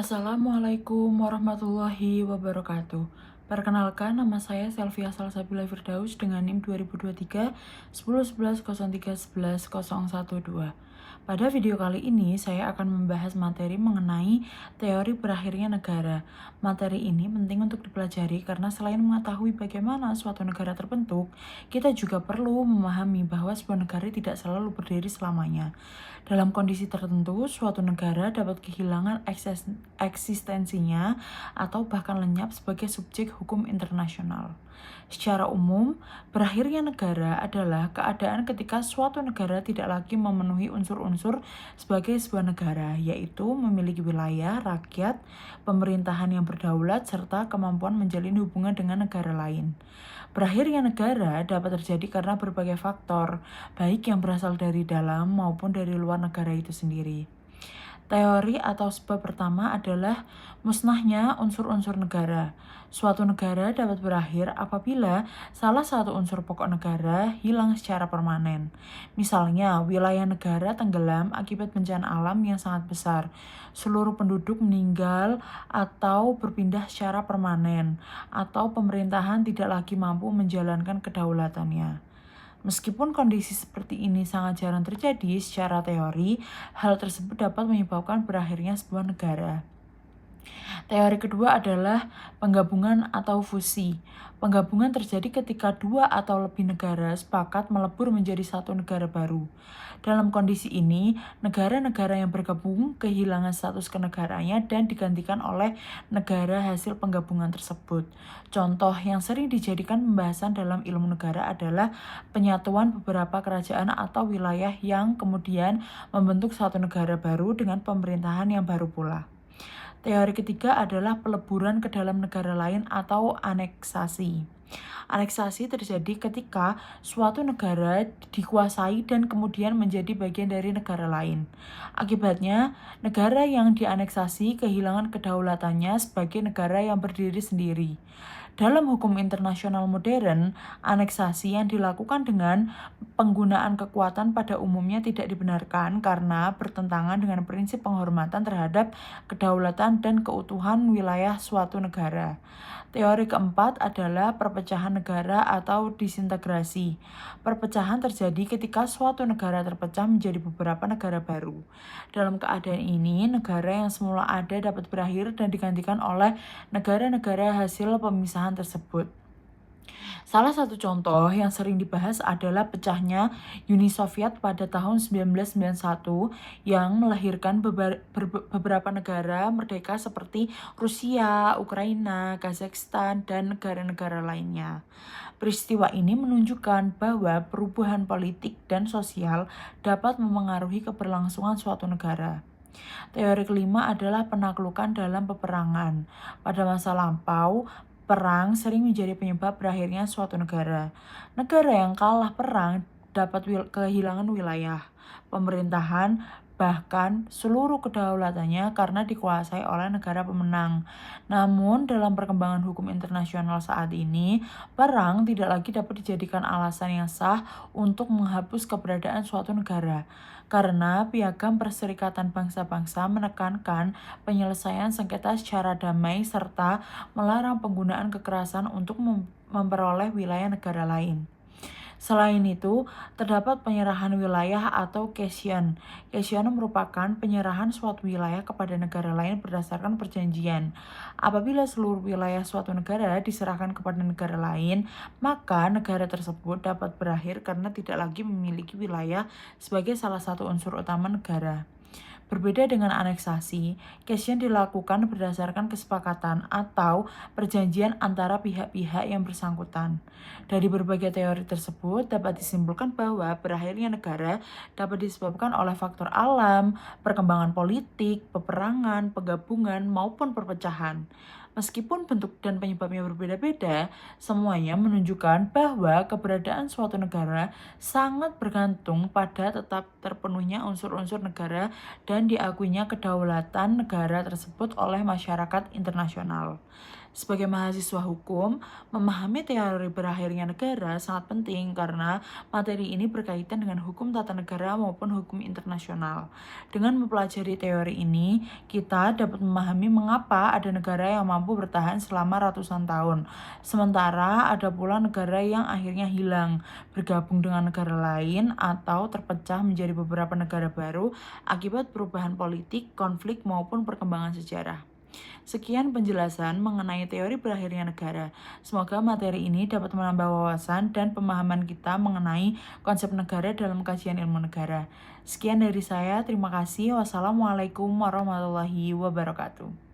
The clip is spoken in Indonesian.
Assalamualaikum warahmatullahi wabarakatuh. Perkenalkan, nama saya Selvia Salsabila Firdaus dengan NIM 2023 1011 03 11 012. Pada video kali ini, saya akan membahas materi mengenai teori berakhirnya negara. Materi ini penting untuk dipelajari karena selain mengetahui bagaimana suatu negara terbentuk, kita juga perlu memahami bahwa sebuah negara tidak selalu berdiri selamanya. Dalam kondisi tertentu, suatu negara dapat kehilangan eksistensinya atau bahkan lenyap sebagai subjek hukum internasional. Secara umum, berakhirnya negara adalah keadaan ketika suatu negara tidak lagi memenuhi unsur-unsur sebagai sebuah negara, yaitu memiliki wilayah, rakyat, pemerintahan yang berdaulat, serta kemampuan menjalin hubungan dengan negara lain. Berakhirnya negara dapat terjadi karena berbagai faktor, baik yang berasal dari dalam maupun dari luar negara itu sendiri. Teori atau sebab pertama adalah musnahnya unsur-unsur negara. Suatu negara dapat berakhir apabila salah satu unsur pokok negara hilang secara permanen. Misalnya, wilayah negara tenggelam akibat bencana alam yang sangat besar. Seluruh penduduk meninggal atau berpindah secara permanen, atau pemerintahan tidak lagi mampu menjalankan kedaulatannya. Meskipun kondisi seperti ini sangat jarang terjadi secara teori, hal tersebut dapat menyebabkan berakhirnya sebuah negara. Teori kedua adalah penggabungan atau fusi. Penggabungan terjadi ketika dua atau lebih negara sepakat melebur menjadi satu negara baru. Dalam kondisi ini, negara-negara yang bergabung kehilangan status kenegaranya dan digantikan oleh negara hasil penggabungan tersebut. Contoh yang sering dijadikan pembahasan dalam ilmu negara adalah penyatuan beberapa kerajaan atau wilayah yang kemudian membentuk satu negara baru dengan pemerintahan yang baru pula. Teori ketiga adalah peleburan ke dalam negara lain atau aneksasi. Aneksasi terjadi ketika suatu negara dikuasai dan kemudian menjadi bagian dari negara lain. Akibatnya, negara yang dianeksasi kehilangan kedaulatannya sebagai negara yang berdiri sendiri. Dalam hukum internasional modern, aneksasi yang dilakukan dengan penggunaan kekuatan pada umumnya tidak dibenarkan karena bertentangan dengan prinsip penghormatan terhadap kedaulatan dan keutuhan wilayah suatu negara. Teori keempat adalah perpecahan negara atau disintegrasi. Perpecahan terjadi ketika suatu negara terpecah menjadi beberapa negara baru. Dalam keadaan ini, negara yang semula ada dapat berakhir dan digantikan oleh negara-negara hasil pemisahan tersebut. Salah satu contoh yang sering dibahas adalah pecahnya Uni Soviet pada tahun 1991 yang melahirkan beberapa negara merdeka seperti Rusia, Ukraina, Kazakhstan, dan negara-negara lainnya. Peristiwa ini menunjukkan bahwa perubahan politik dan sosial dapat memengaruhi keberlangsungan suatu negara. Teori kelima adalah penaklukan dalam peperangan. Pada masa lampau, perang sering menjadi penyebab berakhirnya suatu negara. Negara yang kalah perang dapat kehilangan wilayah, pemerintahan, bahkan seluruh kedaulatannya karena dikuasai oleh negara pemenang. Namun, dalam perkembangan hukum internasional saat ini, perang tidak lagi dapat dijadikan alasan yang sah untuk menghapus keberadaan suatu negara. Karena Piagam Perserikatan Bangsa-Bangsa menekankan penyelesaian sengketa secara damai serta melarang penggunaan kekerasan untuk memperoleh wilayah negara lain. Selain itu, terdapat penyerahan wilayah atau cession. Cession merupakan penyerahan suatu wilayah kepada negara lain berdasarkan perjanjian. Apabila seluruh wilayah suatu negara diserahkan kepada negara lain, maka negara tersebut dapat berakhir karena tidak lagi memiliki wilayah sebagai salah satu unsur utama negara. Berbeda dengan aneksasi, cession dilakukan berdasarkan kesepakatan atau perjanjian antara pihak-pihak yang bersangkutan. Dari berbagai teori tersebut dapat disimpulkan bahwa berakhirnya negara dapat disebabkan oleh faktor alam, perkembangan politik, peperangan, penggabungan, maupun perpecahan. Meskipun bentuk dan penyebabnya berbeda-beda, semuanya menunjukkan bahwa keberadaan suatu negara sangat bergantung pada tetap terpenuhnya unsur-unsur negara dan diakuinya kedaulatan negara tersebut oleh masyarakat internasional. Sebagai mahasiswa hukum, memahami teori berakhirnya negara sangat penting karena materi ini berkaitan dengan hukum tata negara maupun hukum internasional. Dengan mempelajari teori ini, kita dapat memahami mengapa ada negara yang mampu bertahan selama ratusan tahun. Sementara ada pula negara yang akhirnya hilang, bergabung dengan negara lain, atau terpecah menjadi beberapa negara baru akibat perubahan politik, konflik, maupun perkembangan sejarah. Sekian penjelasan mengenai teori berakhirnya negara. Semoga materi ini dapat menambah wawasan dan pemahaman kita mengenai konsep negara dalam kajian ilmu negara. Sekian dari saya, terima kasih. Wassalamualaikum warahmatullahi wabarakatuh.